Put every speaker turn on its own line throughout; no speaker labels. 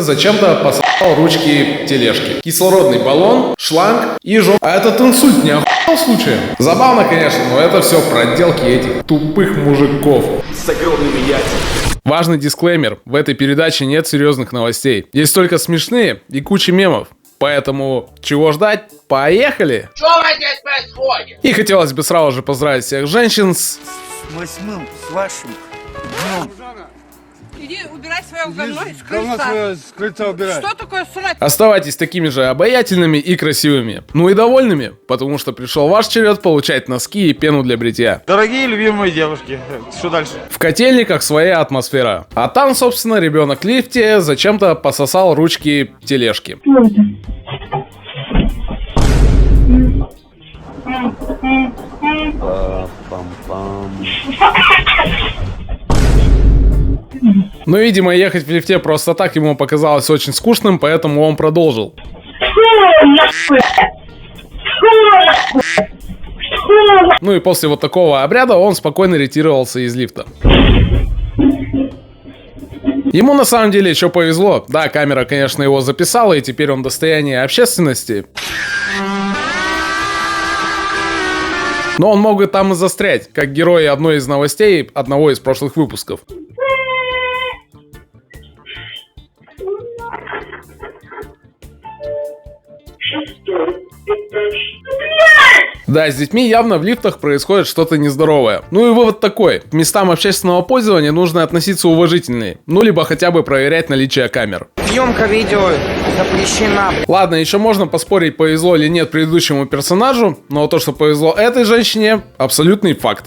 зачем-то пососал ручки тележки. Кислородный баллон, шланг и жопа. А этот инсульт не охуел случаем? Забавно, конечно, но это все проделки этих тупых мужиков
с огромными яйцами.
Важный дисклеймер. В этой передаче нет серьезных новостей. Есть только смешные и куча мемов. Поэтому чего ждать? Поехали!
Что здесь происходит?
И хотелось бы сразу же поздравить всех женщин с
8-м, с вашим днем.
Иди убирай свое говно из
Говно
крыльца.
свое с крыльца убирай.
Что такое срать?
Оставайтесь такими же обаятельными и красивыми. Ну и довольными, потому что пришел ваш черед получать носки и пену для бритья.
Дорогие любимые девушки, что дальше?
В котельниках своя атмосфера. А там, собственно, ребенок в лифте зачем-то пососал ручки тележки. Но, видимо, ехать в лифте просто так ему показалось очень скучным, поэтому он продолжил. Ну и после вот такого обряда он спокойно ретировался из лифта. Ему на самом деле еще повезло. Да, камера, конечно, его записала, и теперь он достояние общественности. Но он мог бы там и застрять, как герой одной из новостей одного из прошлых выпусков. Да, с детьми явно в лифтах происходит что-то нездоровое. Ну и вывод такой. К местам общественного пользования нужно относиться уважительнее. Ну, либо хотя бы проверять наличие камер.
Съемка видео запрещена.
Ладно, еще можно поспорить, повезло или нет предыдущему персонажу, но то, что повезло этой женщине, абсолютный факт.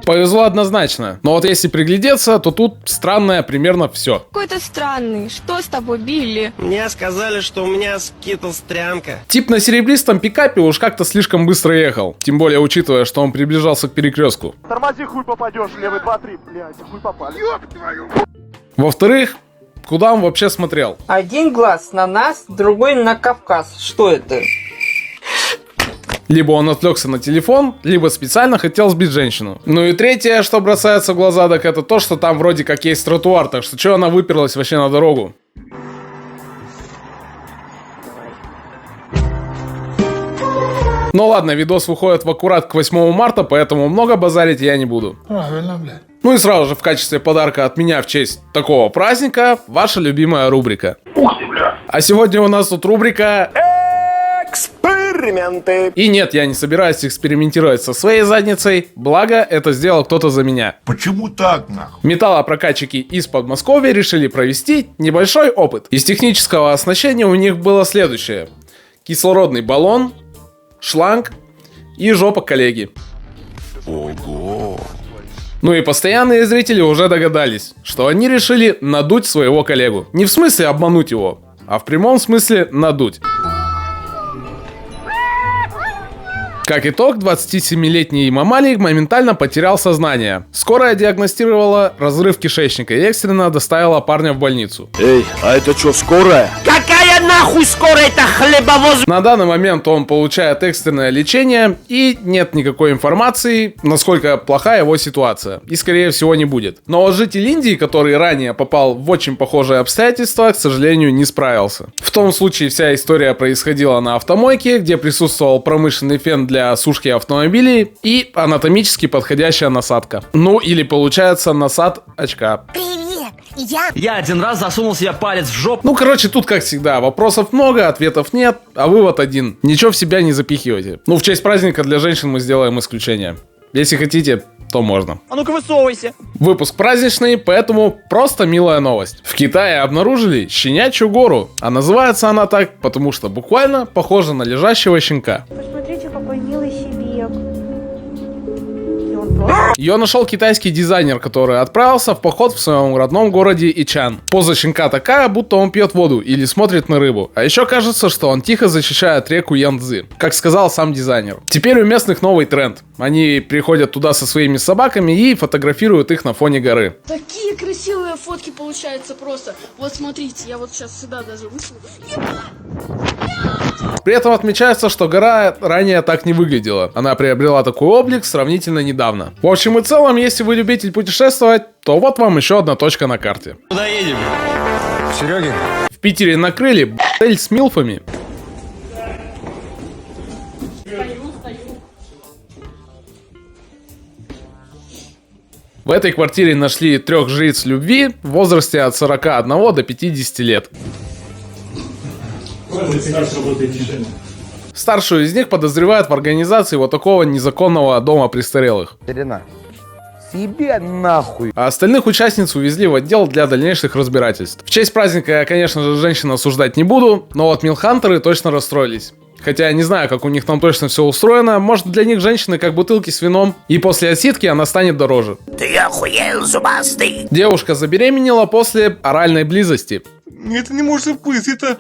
Повезло однозначно, но вот если приглядеться, то тут странное примерно все.
Какой-то странный. Что с тобой, Билли?
Мне сказали, что у меня скитл-стрянка.
Тип на серебристом пикапе уж как-то слишком быстро ехал. Тем более, учитывая, что он приближался к перекрестку.
Тормози, хуй попадешь, левый 2-3, блядь, хуй попали. Ёб твою.
Во-вторых, куда он вообще смотрел?
Один глаз на нас, другой на Кавказ. Что это?
Либо он отвлекся на телефон, либо специально хотел сбить женщину. Ну и третье, что бросается в глаза, так это то, что там вроде как есть тротуар, так что чё она выперлась вообще на дорогу? Ну ладно, видос выходит в аккурат к 8 марта, поэтому много базарить я не буду.
Правильно, блядь.
Ну и сразу же в качестве подарка от меня в честь такого праздника, ваша любимая рубрика.
Ух ты, бля.
А сегодня у нас тут рубрика...
Эксперименты.
И нет, я не собираюсь экспериментировать со своей задницей, благо это сделал кто-то за меня.
Почему так, нахуй?
Металлопрокатчики из Подмосковья решили провести небольшой опыт. Из технического оснащения у них было следующее. Кислородный баллон, шланг и жопа коллеги.
Ого.
Ну и постоянные зрители уже догадались, что они решили надуть своего коллегу. Не в смысле обмануть его, а в прямом смысле надуть. Как итог, 27-летний Мамалик моментально потерял сознание. Скорая диагностировала разрыв кишечника и экстренно доставила парня в больницу.
Эй, а это что, скорая?
Какая нахуй скорая это хлебовоз?
На данный момент он получает экстренное лечение и нет никакой информации, насколько плоха его ситуация. И скорее всего не будет. Но вот житель Индии, который ранее попал в очень похожие обстоятельства, к сожалению, не справился. В том случае вся история происходила на автомойке, где присутствовал промышленный фен для сушки автомобилей и анатомически подходящая насадка. Ну или получается насад очка.
Я один раз засунул себе палец в жопу.
Ну короче, тут как всегда, вопросов много, ответов нет, а вывод один. Ничего в себя не запихивайте. Ну в честь праздника для женщин мы сделаем исключение. Если хотите, то можно.
А ну-ка высовывайся.
Выпуск праздничный, поэтому просто милая новость. В Китае обнаружили щенячью гору. А называется она так, потому что буквально похожа на лежащего щенка.
Посмотрите, какой милый сибирь. И он
Ее нашел китайский дизайнер, который отправился в поход в своем родном городе Ичан. Поза щенка такая, будто он пьет воду или смотрит на рыбу. А еще кажется, что он тихо защищает реку Янцзы, как сказал сам дизайнер. Теперь у местных новый тренд. Они приходят туда со своими собаками и фотографируют их на фоне горы.
Такие красивые фотки получаются просто. Вот смотрите, я вот сейчас сюда даже высуну.
При этом отмечается, что гора ранее так не выглядела. Она приобрела такой облик сравнительно недавно. В общем и целом, если вы любитель путешествовать, то вот вам еще одна точка на карте.
Куда едем?
Сереги.
В Питере накрыли отель с милфами. В этой квартире нашли 3 жриц любви в возрасте от 41 до 50 лет. Старшую из них подозревают в организации вот такого незаконного дома престарелых.
Себе нахуй.
А остальных участниц увезли в отдел для дальнейших разбирательств. В честь праздника я, конечно же, женщин осуждать не буду, но вот милхантеры точно расстроились. Хотя я не знаю, как у них там точно все устроено. Может, для них женщины как бутылки с вином. И после отсидки она станет дороже.
Ты охуел, зубастый?
Девушка забеременела после оральной близости.
Это не может быть, это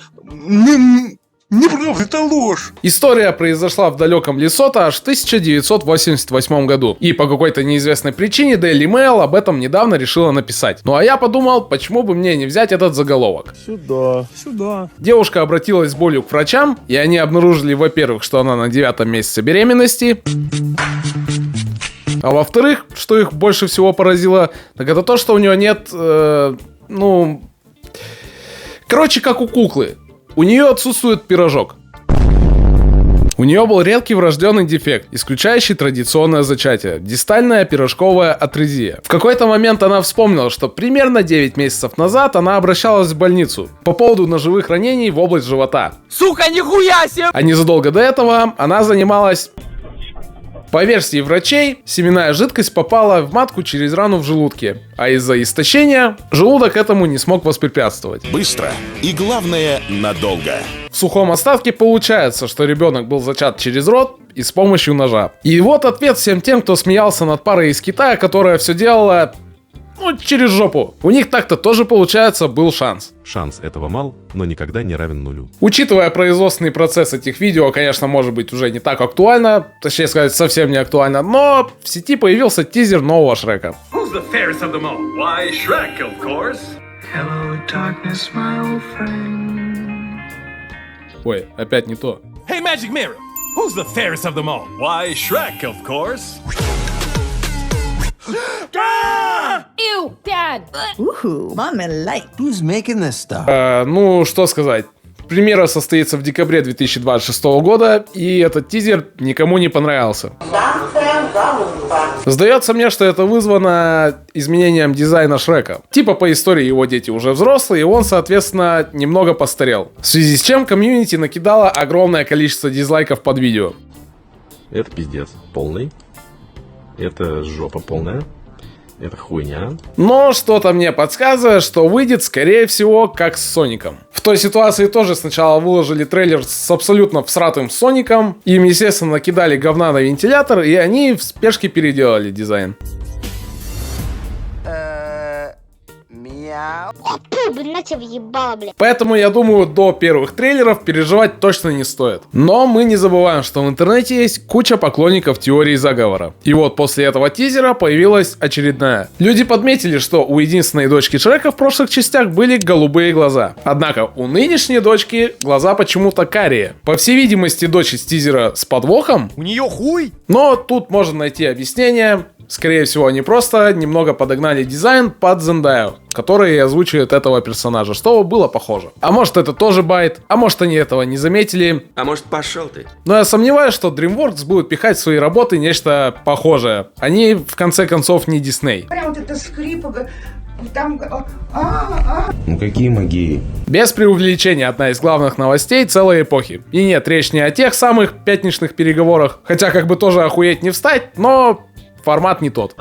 неправда, это ложь.
История произошла в далеком Лесото аж в 1988 году. И по какой-то неизвестной причине Daily Mail об этом недавно решила написать. Ну а я подумал, почему бы мне не взять этот заголовок.
Сюда.
Девушка обратилась с болью к врачам, и они обнаружили, во-первых, что она на 9-м месяце беременности. А во-вторых, что их больше всего поразило, так это то, что у нее нет, короче, как у куклы. У нее отсутствует пирожок. У нее был редкий врожденный дефект, исключающий традиционное зачатие – дистальная пирожковая атрезия. В какой-то момент она вспомнила, что примерно 9 месяцев назад она обращалась в больницу по поводу ножевых ранений в область живота.
Сука, нихуя себе!
А незадолго до этого она занималась... По версии врачей, семенная жидкость попала в матку через рану в желудке, а из-за истощения желудок этому не смог воспрепятствовать.
Быстро и, главное, надолго.
В сухом остатке получается, что ребенок был зачат через рот и с помощью ножа. И вот ответ всем тем, кто смеялся над парой из Китая, которая все делала... через жопу. У них так-то тоже, получается, был шанс.
Шанс этого мал, но никогда не равен нулю.
Учитывая производственный процесс этих видео, конечно, может быть уже не так актуально, точнее сказать, совсем не актуально, но в сети появился тизер нового Шрека.
Who's the fairest of them all? Why, Shrek, of course.
Hello, darkness, my old friend.
Ой, опять не то.
Hey, Magic Mirror. Who's the fairest of them all? Why, Shrek, of course.
Ew, bad.
Who's making this stuff?
Ну, что сказать. Премьера состоится в декабре 2026 года, и этот тизер никому не понравился. Сдается мне, что это вызвано изменением дизайна Шрека. Типа по истории его дети уже взрослые, и он, соответственно, немного постарел. В связи с чем комьюнити накидало огромное количество дизлайков под видео.
Это пиздец полный. Это жопа полная. Это хуйня.
Но что-то мне подсказывает, что выйдет, скорее всего, как с Соником. В той ситуации тоже сначала выложили трейлер с абсолютно всратым Соником. Им, естественно, накидали говна на вентилятор, и они в спешке переделали дизайн. Поэтому, я думаю, до первых трейлеров переживать точно не стоит. Но мы не забываем, что в интернете есть куча поклонников теории заговора. И вот после этого тизера появилась очередная. Люди подметили, что у единственной дочки Шрека в прошлых частях были голубые глаза. Однако у нынешней дочки глаза почему-то карие. По всей видимости, дочь из тизера с подвохом.
У нее хуй?
Но тут можно найти объяснение. Скорее всего, они просто немного подогнали дизайн под Зендаю, который озвучивает этого персонажа, чтобы было похоже. А может, это тоже байт, а может, они этого не заметили.
А может, пошел ты?
Но я сомневаюсь, что DreamWorks будет пихать в свои работы нечто похожее. Они, в конце концов, не Disney.
Прям вот это скрип, там...
Ну какие магии?
Без преувеличения, одна из главных новостей целой эпохи. И нет, речь не о тех самых пятничных переговорах, хотя как бы тоже охуеть не встать, но... формат не тот.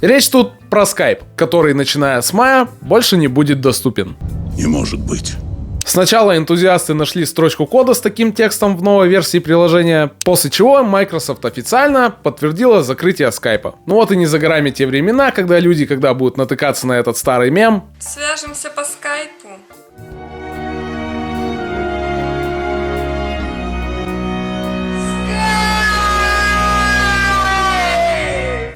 Речь тут про Skype, который, начиная с мая, больше не будет доступен.
Не может быть.
Сначала энтузиасты нашли строчку кода с таким текстом в новой версии приложения, после чего Microsoft официально подтвердила закрытие Skype. Ну вот и не за горами те времена, когда люди, когда будут натыкаться на этот старый мем,
Свяжемся по скайпу.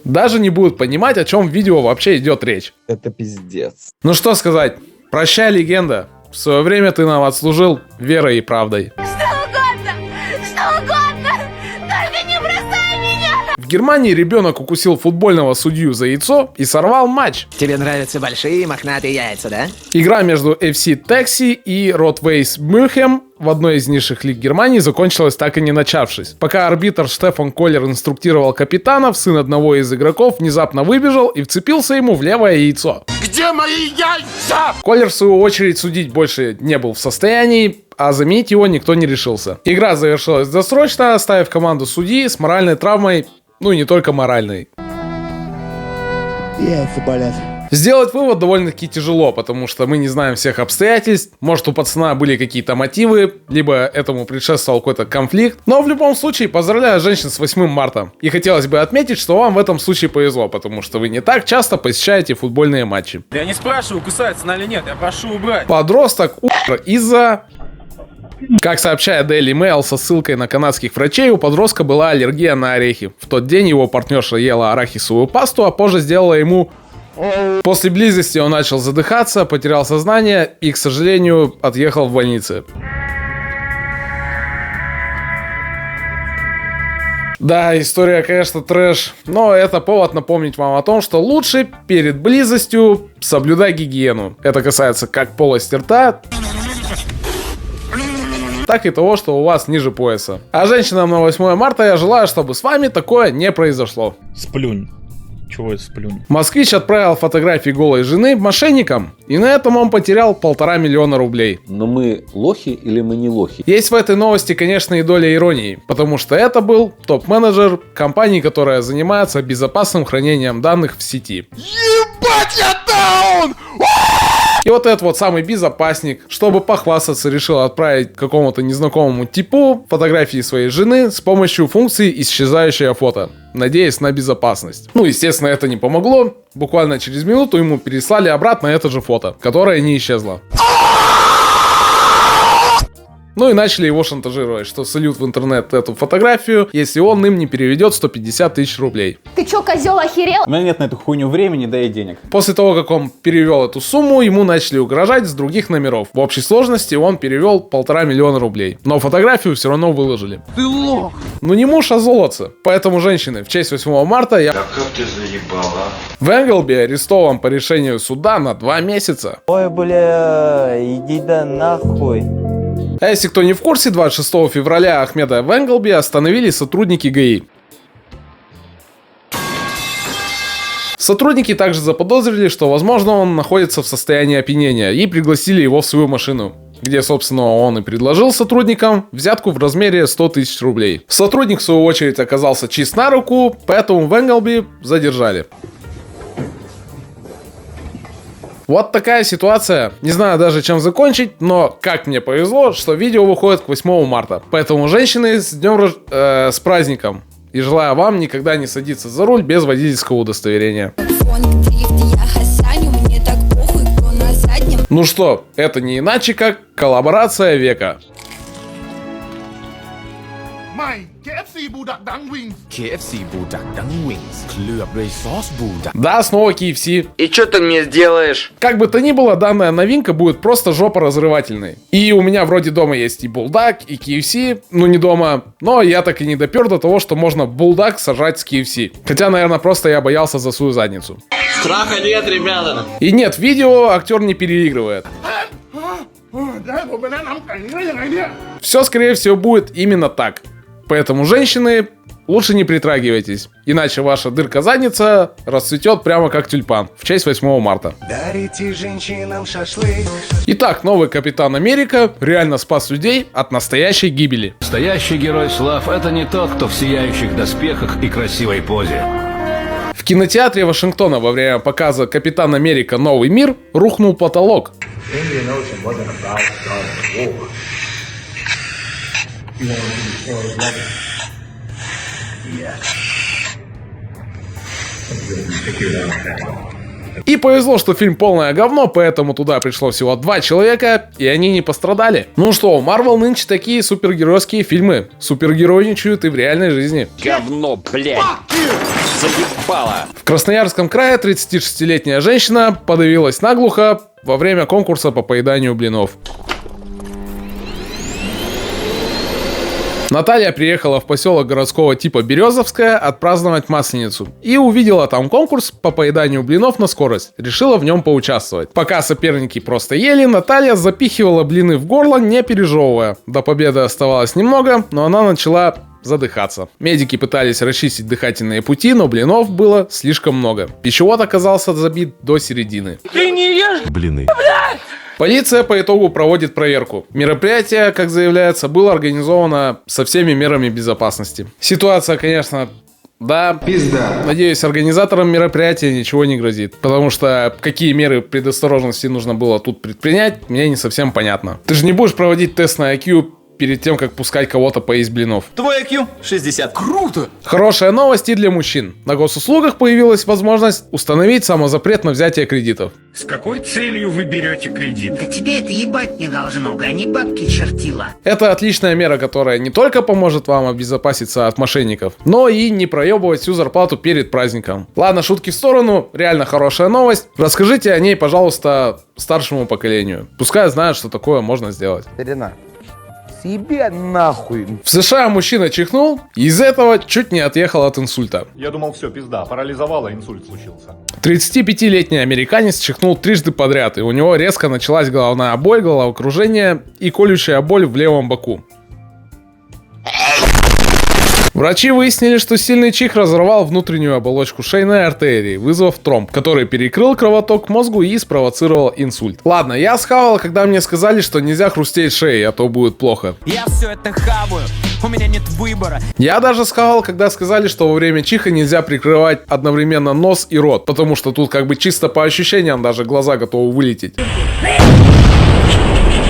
даже не будут понимать, о чем в видео вообще идет речь.
Это пиздец.
Ну что сказать, прощай, легенда. В свое время ты нам отслужил верой и правдой.
Что угодно, только не бросай меня!
В Германии ребенок укусил футбольного судью за яйцо и сорвал матч.
Тебе нравятся большие мохнатые яйца, да?
Игра между FC Taxi и Rot-Weiss München в одной из низших лиг Германии закончилась так и не начавшись. Пока арбитр Штефан Коллер инструктировал капитанов, сын одного из игроков внезапно выбежал и вцепился ему в левое яйцо.
Где мои яйца?
Коллер, в свою очередь, судить больше не был в состоянии, а заменить его никто не решился. Игра завершилась досрочно, оставив команду судьи с моральной травмой, ну и не только моральной.
Яйца болят.
Сделать вывод довольно-таки тяжело, потому что мы не знаем всех обстоятельств. Может, у пацана были какие-то мотивы, либо этому предшествовал какой-то конфликт. Но в любом случае, поздравляю женщин с 8 марта. И хотелось бы отметить, что вам в этом случае повезло, потому что вы не так часто посещаете футбольные матчи.
Я не спрашиваю, кусается она или нет, я прошу убрать.
Подросток из-за... Как сообщает Daily Mail со ссылкой на канадских врачей, у подростка была аллергия на орехи. В тот день его партнерша ела арахисовую пасту, а позже сделала ему... После близости он начал задыхаться, потерял сознание и, к сожалению, отъехал в больницу. Да, история, конечно, трэш, но это повод напомнить вам о том, что лучше перед близостью соблюдай гигиену. Это касается как полости рта, так и того, что у вас ниже пояса. А женщинам на 8 марта я желаю, чтобы с вами такое не произошло.
Сплюнь. Чего это сплюнь?
Москвич отправил фотографии голой жены мошенникам, и на этом он потерял 1,5 миллиона рублей.
Но мы лохи или мы не лохи?
Есть в этой новости, конечно, и доля иронии, потому что это был топ-менеджер компании, которая занимается безопасным хранением данных в сети.
Ебать, я даун!
И вот этот вот самый безопасник, чтобы похвастаться, решил отправить какому-то незнакомому типу фотографии своей жены с помощью функции «Исчезающее фото», надеясь на безопасность. Ну, естественно, это не помогло. Буквально через минуту ему переслали обратно это же фото, которое не исчезло. Ну и начали его шантажировать, что сольют в интернет эту фотографию, если он им не переведет 150 тысяч рублей.
Ты чё, козел, охерел?
У меня нет на эту хуйню времени, да и денег.
После того, как он перевел эту сумму, ему начали угрожать с других номеров. В общей сложности он перевел 1,5 миллиона рублей. Но фотографию все равно выложили. Ты лох! Ну не муж, а золотце. Поэтому, женщины, в честь 8 марта я...
Да как ты заебала?
В Энглби арестован по решению суда на 2 месяца.
Ой, бля, иди да нахуй.
А если кто не в курсе, 26 февраля Ахмеда в Энглби остановили сотрудники ГАИ. Сотрудники также заподозрили, что, возможно, он находится в состоянии опьянения, и пригласили его в свою машину, где, собственно, он и предложил сотрудникам взятку в размере 100 тысяч рублей. Сотрудник, в свою очередь, оказался чист на руку, поэтому в Энглби задержали. Вот такая ситуация. Не знаю даже, чем закончить, но как мне повезло, что видео выходит к 8 марта. Поэтому, женщины, с праздником. И желаю вам никогда не садиться за руль без водительского удостоверения. Ну что, это не иначе, как коллаборация века.
KFC Bulldog Dang Wings.
KFC Bulldog Dang Wings. เคลือบด้วยซอส Bulldog.
Да, снова KFC.
И что ты мне сделаешь?
Как бы то ни было, данная новинка будет просто жопа разрывательной. И у меня вроде дома есть и Bulldog, и KFC. Ну не дома, но я так и не допер до того, что можно Bulldog сажать с KFC. Хотя, наверное, просто я боялся за свою задницу.
Страха нет, ребята.
И нет, в видео актер не переигрывает. Все, скорее всего, будет именно так. Поэтому, женщины, лучше не притрагивайтесь, иначе ваша дырка-задница расцветет прямо как тюльпан в честь 8 марта.
Дарите женщинам шашлык.
Итак, новый Капитан Америка реально спас людей от настоящей гибели.
Настоящий герой слав — это не тот, кто в сияющих доспехах и красивой позе.
В кинотеатре Вашингтона во время показа «Капитан Америка. Новый мир» рухнул потолок. И повезло, что фильм полное говно, поэтому туда пришло всего 2 человека, и они не пострадали. Ну что, Marvel нынче такие супергеройские фильмы. Супергеройничают и в реальной жизни.
Говно, блядь. Заебало.
В Красноярском крае 36-летняя женщина подавилась наглухо во время конкурса по поеданию блинов. Наталья приехала в поселок городского типа Березовская отпраздновать Масленицу и увидела там конкурс по поеданию блинов на скорость. Решила в нем поучаствовать. Пока соперники просто ели, Наталья запихивала блины в горло, не пережевывая. До победы оставалось немного, но она начала задыхаться. Медики пытались расчистить дыхательные пути, но блинов было слишком много. Пищевод оказался забит до середины.
Ты не ешь
Блины.
Полиция по итогу проводит проверку. Мероприятие, как заявляется, было организовано со всеми мерами безопасности. Ситуация, конечно, да, пизда. Надеюсь, организаторам мероприятия ничего не грозит. Потому что какие меры предосторожности нужно было тут предпринять, мне не совсем понятно. Ты же не будешь проводить тест на IQ перед тем, как пускать кого-то поесть блинов.
Твой IQ 60. Круто!
Хорошая новость и для мужчин. На госуслугах появилась возможность установить самозапрет на взятие кредитов.
С какой целью вы берете кредит?
Да тебе это ебать не должно, гони бабки, чертила.
Это отличная мера, которая не только поможет вам обезопаситься от мошенников, но и не проебывать всю зарплату перед праздником. Ладно, шутки в сторону, реально хорошая новость. Расскажите о ней, пожалуйста, старшему поколению. Пускай знают, что такое можно сделать.
Себе нахуй.
В США мужчина чихнул и из этого чуть не отъехал от инсульта.
Я думал, все, пизда, парализовало, инсульт случился.
35-летний американец чихнул трижды подряд, и у него резко началась головная боль, головокружение и колющая боль в левом боку. Врачи выяснили, что сильный чих разорвал внутреннюю оболочку шейной артерии, вызвав тромб, который перекрыл кровоток к мозгу и спровоцировал инсульт. Ладно, я схавал, когда мне сказали, что нельзя хрустеть шеей, а то будет плохо.
Я все это хаваю, у меня нет выбора.
Я даже схавал, когда сказали, что во время чиха нельзя прикрывать одновременно нос и рот, потому что тут как бы чисто по ощущениям даже глаза готовы вылететь.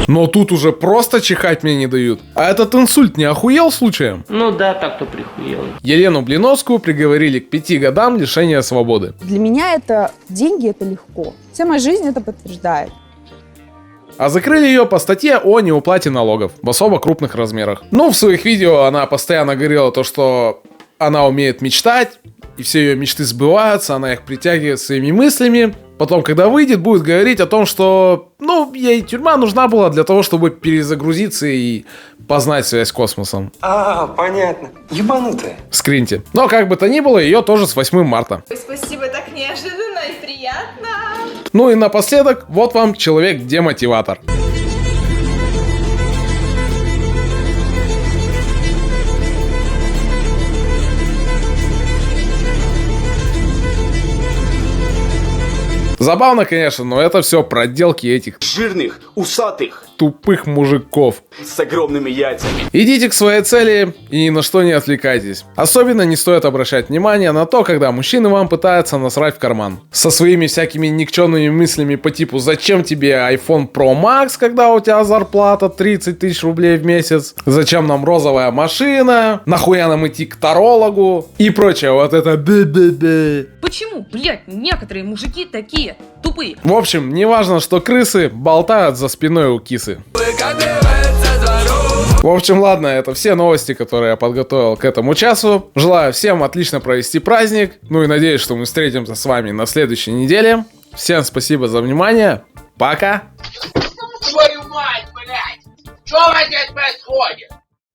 Но тут уже просто чихать мне не дают. А этот инсульт не охуел случаем?
Ну да, так-то прихуел.
Елену Блиновскую приговорили к 5 годам лишения свободы.
Для меня это деньги, это легко. Вся моя жизнь это подтверждает.
А закрыли ее по статье о неуплате налогов в особо крупных размерах. Ну, в своих видео она постоянно говорила то, что она умеет мечтать, и все ее мечты сбываются, она их притягивает своими мыслями. Потом, когда выйдет, будет говорить о том, что, ну, ей тюрьма нужна была для того, чтобы перезагрузиться и познать связь с космосом.
А, понятно. Ебанутая.
Скриньте. Но как бы то ни было, ее тоже с 8 марта.
Спасибо, так неожиданно и приятно.
Ну и напоследок, вот вам человек-демотиватор. Забавно, конечно, но это все проделки этих
Жирных, усатых,
тупых мужиков.
с огромными яйцами.
Идите к своей цели и ни на что не отвлекайтесь. Особенно не стоит обращать внимание на то, когда мужчины вам пытаются насрать в карман. Со своими всякими никчемными мыслями по типу «Зачем тебе iPhone Pro Max, когда у тебя зарплата 30 тысяч рублей в месяц? Зачем нам розовая машина? Нахуя нам идти к тарологу?» И прочее вот это бе-бе-бе.
Почему, блядь, некоторые мужики такие тупые?
В общем, не важно, что крысы болтают за спиной у кисы. В общем, ладно, это все новости, которые я подготовил к этому часу. Желаю всем отлично провести праздник. Ну и надеюсь, что мы встретимся с вами на следующей неделе. Всем спасибо за внимание. Пока!
Твою мать, блядь! Что здесь происходит?